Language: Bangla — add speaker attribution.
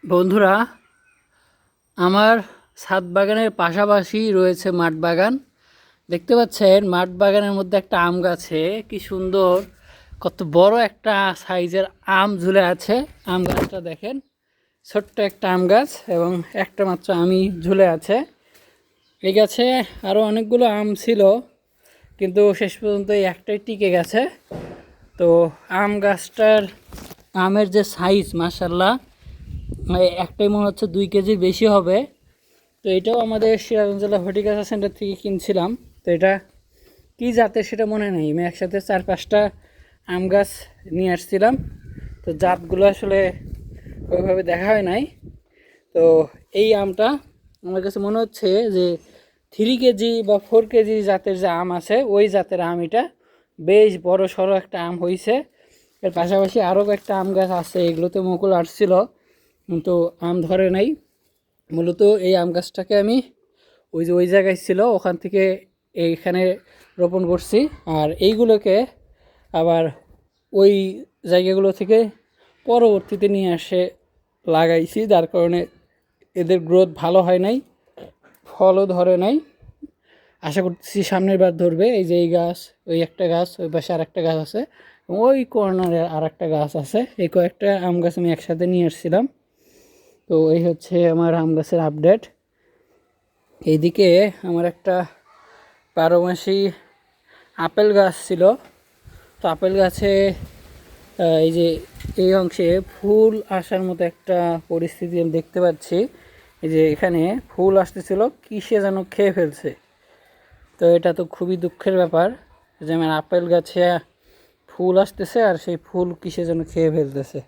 Speaker 1: বন্ধুরা, আমার ছাদ বাগানের পাশাপাশি রয়েছে মাঠ বাগান। দেখতে পাচ্ছেন মাঠ বাগানের মধ্যে একটা আম গাছে কি সুন্দর, কত বড় একটা সাইজের আম ঝুলে আছে। আম গাছটা দেখেন, ছোট্ট একটা আম গাছ এবং একটা মাত্র আমই ঝুলে আছে। এই গাছে আরও অনেকগুলো আম ছিল, কিন্তু শেষ পর্যন্ত এই একটাই টিকে গেছে। তো আম গাছটার আমের যে সাইজ, মাশাল্লাহ, একটাই মনে হচ্ছে 2 কেজির বেশি হবে। তো এটাও আমাদের সিরাজগঞ্জ জেলা হর্টিকালচার সেন্টার থেকে কিনছিলাম। তো এটা কী জাতের সেটা মনে নেই, আমি একসাথে 4-5টা আম গাছ নিয়ে আসছিলাম। তো জাতগুলো আসলে ওইভাবে দেখা হয় নাই। তো এই আমটা আমার কাছে মনে হচ্ছে যে 3 কেজি বা 4 কেজি জাতের যে আম আছে, ওই জাতের আম। এটা বেশ বড় সড়ো একটা আম হয়েছে। এর পাশাপাশি আরও কয়েকটা আম গাছ আছে, এগুলোতে মুকুল আসছিল কিন্তু আম ধরে নাই। মূলত এই আম গাছটাকে আমি ওই জায়গায় ছিল, ওখান থেকে এইখানে রোপণ করছি। আর এইগুলোকে আবার ওই জায়গাগুলো থেকে পরবর্তীতে নিয়ে আসে লাগাইছি, যার কারণে এদের গ্রোথ ভালো হয় নাই, ফলও ধরে নাই। আশা করছি সামনের বার ধরবে। এই যে এই গাছ, ওই একটা গাছ, ওই পাশে আর একটা গাছ আছে, ওই কর্নারে আর একটা গাছ আছে। এই কয়েকটা আম গাছ আমি একসাথে নিয়ে এসেছিলাম। তো এই হচ্ছে আমার আম গাছের আপডেট। এইদিকে আমার একটা 12 মাসি আপেল গাছ ছিল। তো আপেল গাছে এই যে এই অংশে ফুল আসার মতো একটা পরিস্থিতি আমি দেখতে পাচ্ছি। এই যে এখানে ফুল আসতেছিল, কিসে যেন খেয়ে ফেলছে। তো এটা তো খুবই দুঃখের ব্যাপার যে আমার আপেল গাছে ফুল আসতেছে আর সেই ফুল কিসে যেন খেয়ে ফেলতেছে।